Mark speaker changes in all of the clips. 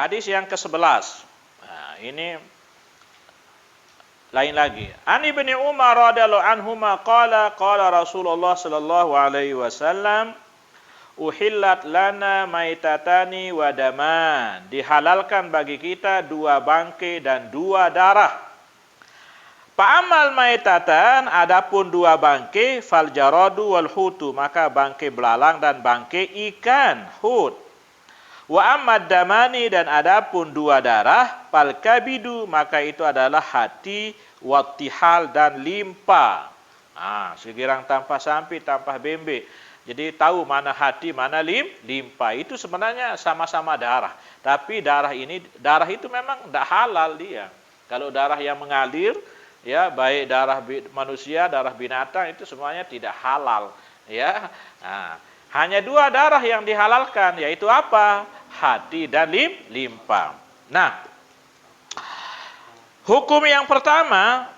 Speaker 1: Hadis yang ke-11. Nah, ini lain lagi. An Ibnu Umar radhiyallahu anhuma qala qala Rasulullah sallallahu alaihi wasallam uhillat lana maitatani wa daman. Dihalalkan bagi kita dua bangkai dan dua darah. Fa'amal maitatan, adapun dua bangkai, fal jaradu wal hutu, maka bangkai belalang dan bangkai ikan hut. Wa amad damani, dan adapun dua darah, fal kabidu, maka itu adalah hati, wattihal dan limpa. Segirang tanpa sampi, tanpa bembe. Jadi tahu mana hati, mana limpa. Itu sebenarnya sama-sama darah. Tapi darah itu memang tidak halal dia. Kalau darah yang mengalir, ya, baik darah manusia, darah binatang, itu semuanya tidak halal, ya. Hanya dua darah yang dihalalkan, yaitu apa? Hati dan limpa. Nah, hukum yang pertama,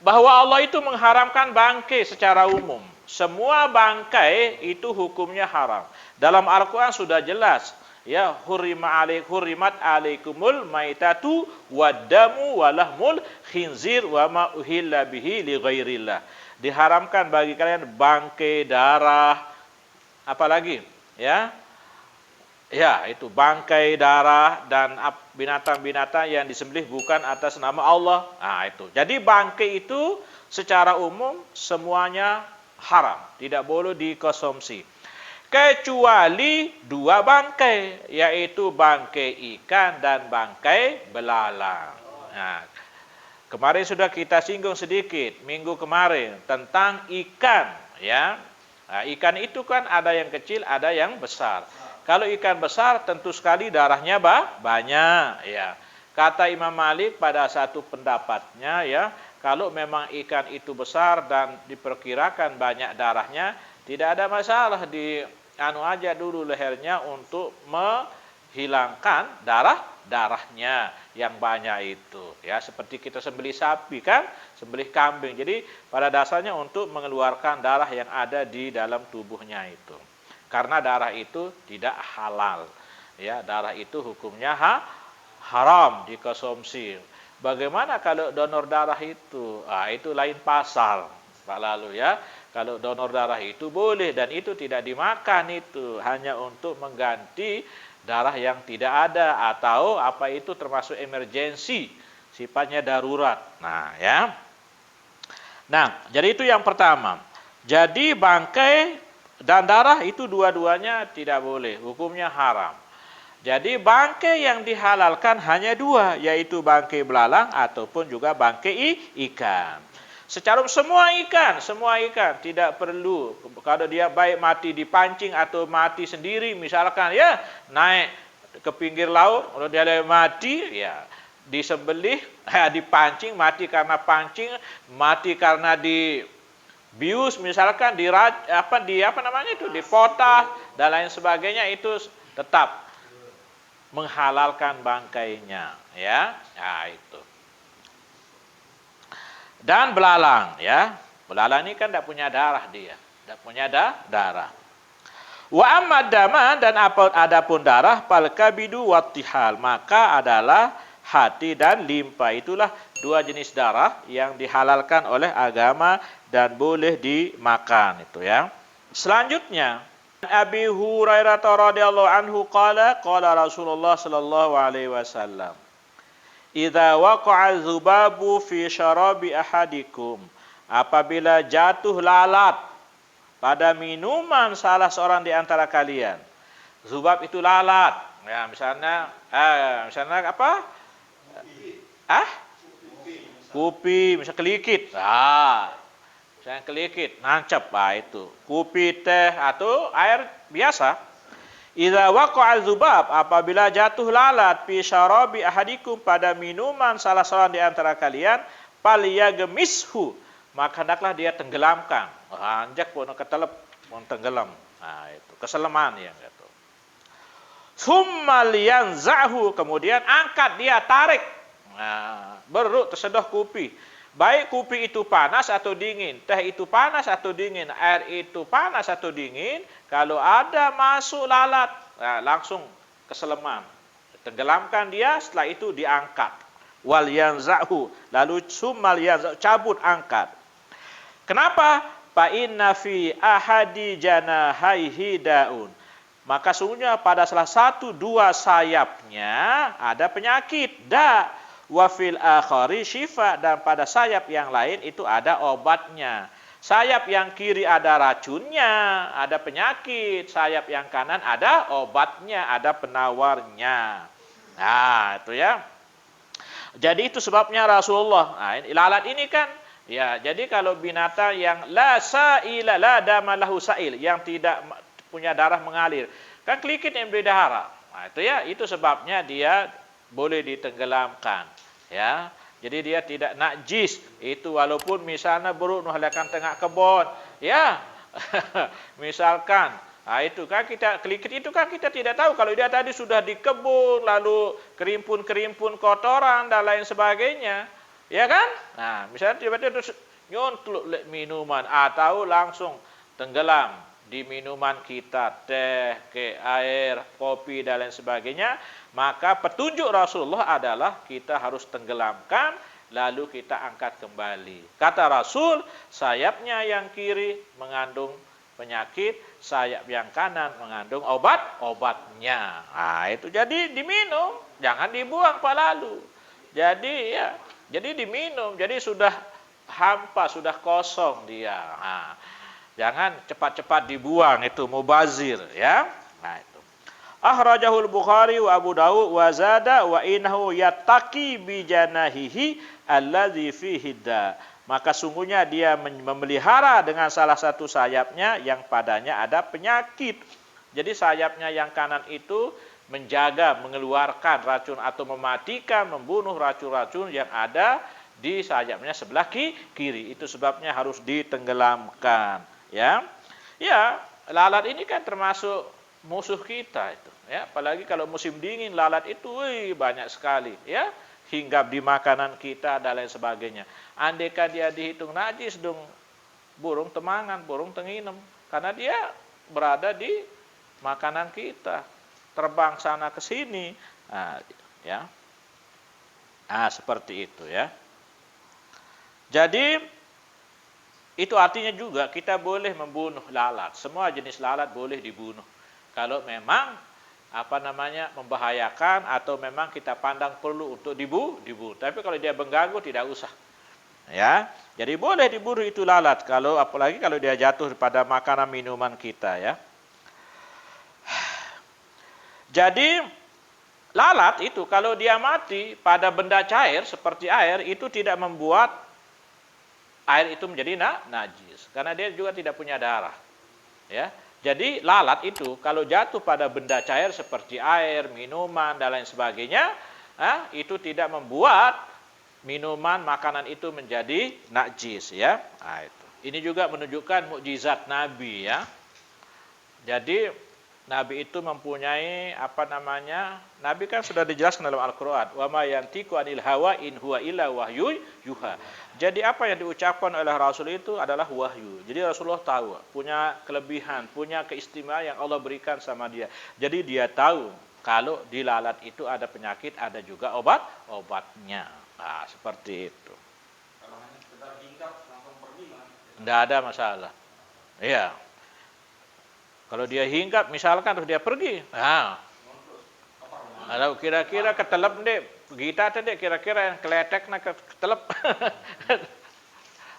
Speaker 1: bahwa Allah itu mengharamkan bangkai secara umum. Semua bangkai itu hukumnya haram. Dalam Al-Quran sudah jelas, ya, hurrimat alaikumul maitatu waddamu walahmul khinzir wa ma uhilla bihi li ghairillah. Diharamkan bagi kalian bangkai, darah, apalagi, ya. Ya, itu bangkai, darah, dan binatang-binatang yang disembelih bukan atas nama Allah. Itu. Jadi bangkai itu secara umum semuanya haram, tidak boleh dikonsumsi. Kecuali dua bangkai, yaitu bangkai ikan dan bangkai belalang. Kemarin sudah kita singgung sedikit minggu kemarin tentang ikan, ya. Ikan itu kan ada yang kecil, ada yang besar. Kalau ikan besar tentu sekali darahnya banyak, ya. Kata Imam Malik pada satu pendapatnya, ya, kalau memang ikan itu besar dan diperkirakan banyak darahnya, tidak ada masalah aja dulu lehernya untuk menghilangkan darahnya yang banyak itu, ya, seperti kita sembelih sapi kan, sembelih kambing. Jadi pada dasarnya untuk mengeluarkan darah yang ada di dalam tubuhnya itu. Karena darah itu tidak halal, ya, darah itu hukumnya haram dikonsumsi. Bagaimana kalau donor darah itu? Itu lain pasal, Pak Lalu, ya. Kalau donor darah itu boleh, dan itu tidak dimakan, itu hanya untuk mengganti darah yang tidak ada, atau apa itu termasuk emergensi, sifatnya darurat. Ya. Jadi itu yang pertama. Jadi bangkai dan darah itu dua-duanya tidak boleh, hukumnya haram. Jadi bangkai yang dihalalkan hanya dua, yaitu bangkai belalang ataupun juga bangkai ikan. Secara semua ikan tidak perlu, kalau dia baik mati dipancing atau mati sendiri, misalkan, ya, naik ke pinggir laut, kalau dia mati, ya, disembelih, dipancing, mati karena pancing, mati karena bius, misalkan dipotah dan lain sebagainya, itu tetap menghalalkan bangkainya, ya. Itu. Dan belalang, ya. Belalang ini kan tidak punya darah dia, tidak punya darah. Wa amma dama, dan adapun darah, fal kabidu wattihal, maka adalah hati dan limpa. Itulah dua jenis darah yang dihalalkan oleh agama dan boleh dimakan, itu, ya. Selanjutnya, Abi Hurairah radhiyallahu anhu qala Rasulullah sallallahu alaihi wasallam, idza waqa'a dzubabu fi syarabi ahadikum, apabila jatuh lalat pada minuman salah seorang di antara kalian. Zubab itu lalat, ya, misalnya apa? Kupi, misalnya kelikit. Misalnya kelikit, nancep, itu. Kupi, teh, atau air biasa. Idza waqa'a dzubab, apabila jatuh lalat fi syarabi ahadikum, pada minuman salah seorang di antara kalian, falyagmishu, maka hendaklah dia tenggelamkan. Anjak pun ketelep pun tenggelam. Itu keseleman, ya, gitu. Summa liyanzahu, kemudian angkat dia, tarik. Beruk tersedoh kupi. Baik kupi itu panas atau dingin, teh itu panas atau dingin, air itu panas atau dingin, kalau ada masuk lalat, langsung keseleman, tenggelamkan dia, setelah itu diangkat. Wal yanzahu, lalu summal yanzahu, cabut, angkat. Kenapa? Fa inna fi ahadi janahaihi daun. Maka sungguhnya pada salah satu dua sayapnya ada penyakit, da. Wa fil akhari syifa, dan pada sayap yang lain itu ada obatnya. Sayap yang kiri ada racunnya, ada penyakit. Sayap yang kanan ada obatnya, ada penawarnya. Nah, itu ya. Jadi itu sebabnya Rasulullah. Nah, lalat ini kan, ya, jadi kalau binatang yang la sa'ila la damalahu sa'il, yang tidak punya darah mengalir, kan kelikit yang beri darah. Nah, itu ya, itu sebabnya dia boleh ditenggelamkan, ya. Jadi dia tidak najis. Itu walaupun misalnya buruk nuhalakan tengah kebun, ya. Misalkan, nah itu kan kita kelikit itu kan kita tidak tahu kalau dia tadi sudah di kebun, lalu kerimpun-kerimpun kotoran dan lain sebagainya, ya kan? Nah, misalnya tiba-tiba nyontluk minuman atau langsung tenggelam di minuman kita, teh, ke air, kopi dan lain sebagainya, maka petunjuk Rasulullah adalah kita harus tenggelamkan lalu kita angkat kembali. Kata Rasul, sayapnya yang kiri mengandung penyakit, sayap yang kanan mengandung obatnya. Nah, itu jadi diminum, jangan dibuang Pak lalu. Jadi ya, jadi diminum, jadi sudah hampa, sudah kosong dia. Nah, jangan cepat-cepat dibuang, itu mubazir, ya. Nah, itu. Akhrajahul Bukhari wa Abu Dawud wa zada wa innahu yattaqi bi janahihi allazi fihi da. Maka sungguhnya dia memelihara dengan salah satu sayapnya yang padanya ada penyakit. Jadi sayapnya yang kanan itu menjaga, mengeluarkan racun atau mematikan, membunuh racun-racun yang ada di sayapnya sebelah kiri. Itu sebabnya harus ditenggelamkan. Ya, ya, lalat ini kan termasuk musuh kita itu. Ya, apalagi kalau musim dingin lalat itu banyak sekali. Ya, hinggap di makanan kita dan lain sebagainya. Andaikan dia dihitung najis dong, burung temangan, burung tenginem, karena dia berada di makanan kita, terbang sana ke sini. Nah, ya, seperti itu ya. Jadi itu artinya juga kita boleh membunuh lalat. Semua jenis lalat boleh dibunuh. Kalau memang membahayakan atau memang kita pandang perlu untuk dibunuh. Tapi kalau dia mengganggu tidak usah. Ya. Jadi boleh dibunuh itu lalat, kalau apalagi kalau dia jatuh pada makanan minuman kita, ya. Jadi lalat itu kalau dia mati pada benda cair seperti air, itu tidak membuat air itu menjadi najis, karena dia juga tidak punya darah. Ya, jadi lalat itu kalau jatuh pada benda cair seperti air, minuman dan lain sebagainya, itu tidak membuat minuman, makanan itu menjadi najis. Ya, itu. Ini juga menunjukkan mukjizat Nabi. Ya, jadi Nabi itu mempunyai Nabi kan sudah dijelaskan dalam Al-Quran. Wa ma yantiqu anil hawa in huwa illa wahyu yuha. Jadi apa yang diucapkan oleh Rasul itu adalah wahyu. Jadi Rasulullah tahu, punya kelebihan, punya keistimewaan yang Allah berikan sama dia. Jadi dia tahu kalau di lalat itu ada penyakit, ada juga obatnya. Nah, seperti itu.
Speaker 2: Kalau hanya sekedar hinggap langsung pergi,
Speaker 1: tidak ada masalah. Iya. Kalau dia hinggap misalkan terus dia pergi. Nah, kalau kira-kira ketelep deh, kita tadi kira-kira yang keletek nak ketelep.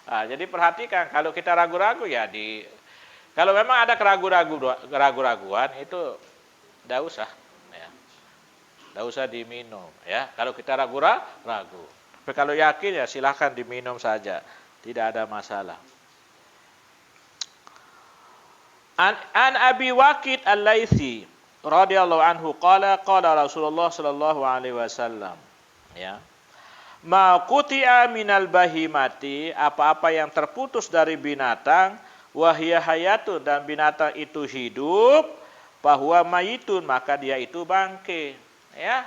Speaker 1: Nah, jadi perhatikan kalau kita ragu-ragu ya kalau memang ada keraguan itu tidak usah, ya. Tidak usah diminum, ya. Kalau kita ragu. Tapi kalau yakin ya silahkan diminum saja, tidak ada masalah. An Abi Waqid Al-Laitsi radhiyallahu anhu qala Rasulullah sallallahu alaihi wasallam, ya. Ma quti'a minal bahimati, apa-apa yang terputus dari binatang, wahya hayatun, dan binatang itu hidup, bahwa mayitun, maka dia itu bangke, ya.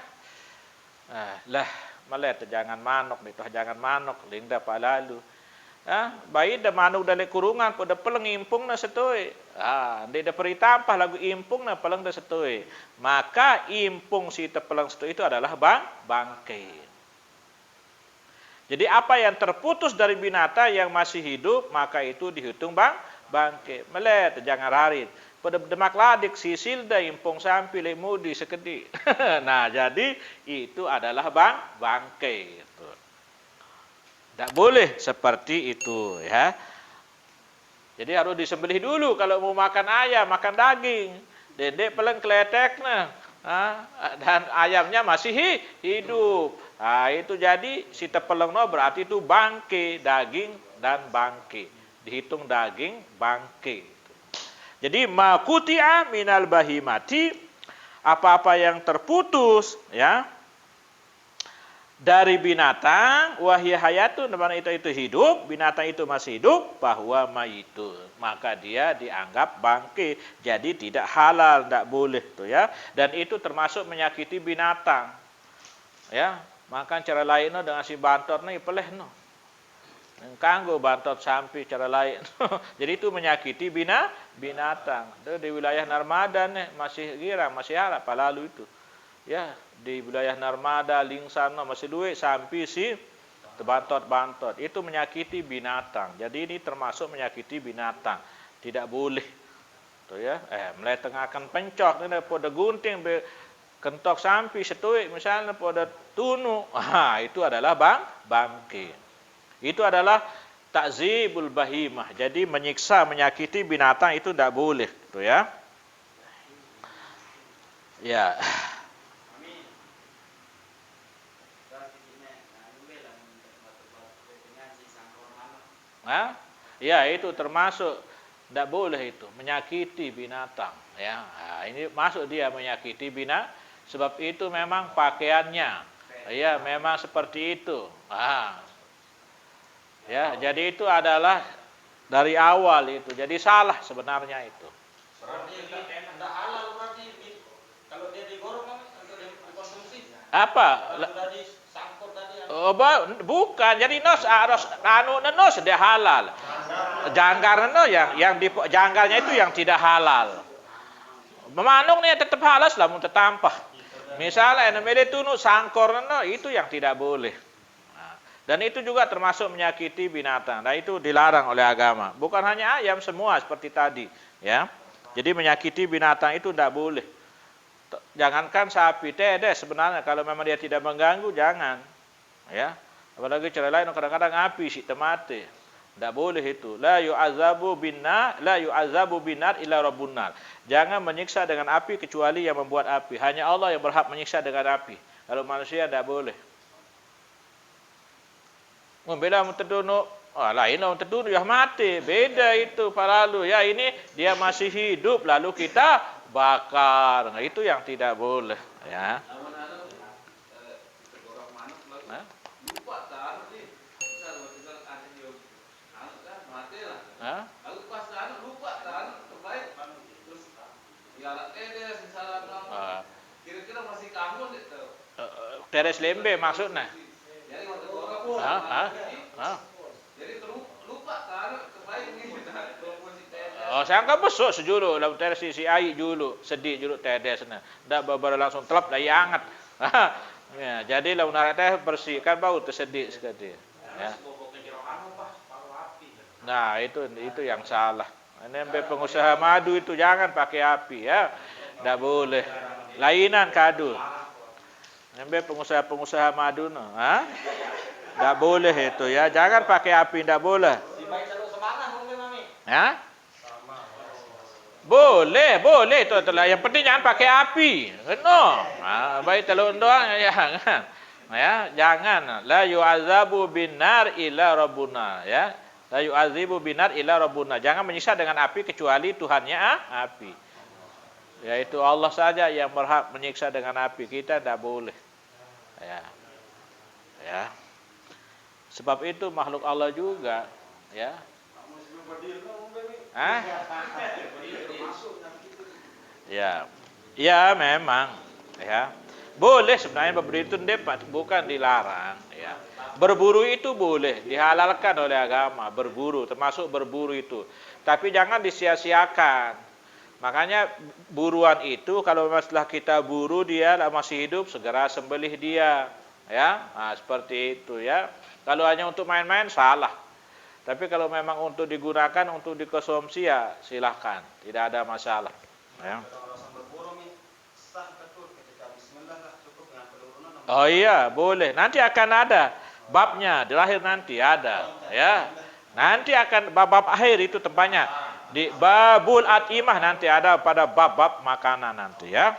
Speaker 1: Malet jangan manok linda palalu. Bayi dah manuk dalam kurungan pada peleng impung na setui. Dia dah peri tampah lagu impung na peleng dah setui. Maka impung si terpeleng setui itu adalah bangkai. Jadi apa yang terputus dari binatang yang masih hidup, maka itu dihitung bangkai. Melet jangan rarit. Pada demak ladik sisil dah impung sampai lemudi sekedi. Nah, jadi itu adalah bangkai. Tak boleh seperti itu, ya. Jadi harus disembelih dulu kalau mau makan ayam, makan daging. Dendek peleng kletek nah. Dan ayamnya masih hidup. Itu jadi si tepeleng no berarti itu bangke, daging dan bangke. Dihitung daging bangke. Jadi makuti'a minal bahimati, apa-apa yang terputus, ya, dari binatang, wahya hayatun, dimana itu hidup, binatang itu masih hidup, bahwa mayitun, maka dia dianggap bangke, jadi tidak halal, tidak boleh tuh, ya. Dan itu termasuk menyakiti binatang, ya. Maka cara lain no dengan si bantot ni peleh no, kanggo bantot sampai cara lain. Jadi itu menyakiti binatang. Itu di wilayah Narmada nih masih girang, masih harap lalu itu. Ya, di wilayah Narmada, Lingsana masih duit sampai si bantot-bantot. Itu menyakiti binatang. Jadi ini termasuk menyakiti binatang. Tidak boleh. Tuh ya, mulai tengahkan pencok ni pada gunting kentok sampai setuik misalnya pada tunu. Itu adalah bangke. Itu adalah takzibul bahimah. Jadi menyiksa, menyakiti binatang itu tidak boleh, tuh ya. Ya. Ya, itu termasuk tidak boleh itu menyakiti binatang, ya. Ini masuk dia menyakiti binatang, sebab itu memang pakaiannya, ya, memang seperti itu. Ya, jadi itu adalah dari awal itu, jadi salah sebenarnya itu.
Speaker 2: Berarti tidak halal berarti kalau dia digoreng atau dikonsumsi.
Speaker 1: Apa?
Speaker 2: Sudah disangkut tadi.
Speaker 1: Bukan, jadi nos dia halal. Janggar no yang di janggarnya itu yang tidak halal. Memanung nih tetap halal lah mun tetampah. Misalnya namanya tunu sangkor no itu yang tidak boleh. Dan itu juga termasuk menyakiti binatang. Nah, itu dilarang oleh agama. Bukan hanya ayam, semua seperti tadi, ya. Jadi menyakiti binatang itu tidak boleh. Jangankan sapi, tedes sebenarnya kalau memang dia tidak mengganggu jangan. Ya. Apalagi cara lain kadang-kadang api si temate. Tidak boleh itu. La yu'azabu binar illa rabbun nar. Jangan menyiksa dengan api kecuali yang membuat api. Hanya Allah yang berhak menyiksa dengan api. Kalau manusia tidak boleh. Beda tertunduk, lain orang tertunduk ya mati, beda itu lalu ya ini dia masih hidup lalu kita bakar, nah, itu yang tidak boleh, ya. Teres lembe maksudnya.
Speaker 2: Jadi lupa kan terbaik ni.
Speaker 1: Sangka besok sejulu dalam teres si air julu, sedih julu tedes nah. Dak baru langsung telap dah hangat. Ya, jadi lawan teh bersihkan bau tersedih sekali. Ya. Nah, itu yang salah. Ini pengusaha madu itu jangan pakai api ya. Dak boleh. Lainan kadu. Ini pengusaha madu no, tidak boleh itu ya, jangan pakai api, tidak boleh. Ya? Boleh itu itulah. Yang penting jangan pakai api. No. Baik telur doang ya jangan. Ya, jangan. La yu'azabu binar illa rabbuna, ya. La yu'azibu binar illa rabbuna. Jangan menyiksa dengan api kecuali Tuhannya api. Yaitu Allah saja yang berhak menyiksa dengan api. Kita tidak boleh. Ya. Ya. Sebab itu makhluk Allah juga, ya. Ya. Ya, memang, ya. Boleh sebenarnya berburu itu bukan dilarang. Ya. Berburu itu boleh, dihalalkan oleh agama. Berburu, termasuk berburu itu. Tapi jangan disia-siakan. Makanya buruan itu kalau setelah kita buru dia masih hidup, segera sembelih dia. Ya, nah, seperti itu ya. Kalau hanya untuk main-main salah. Tapi kalau memang untuk digunakan untuk dikonsumsi ya silahkan, tidak ada masalah. Ya. Oh iya, boleh. Nanti akan ada babnya, di lahir nanti ada, ya. Nanti akan bab-bab akhir itu tempatnya di babul atimah, nanti ada pada bab-bab makanan nanti ya.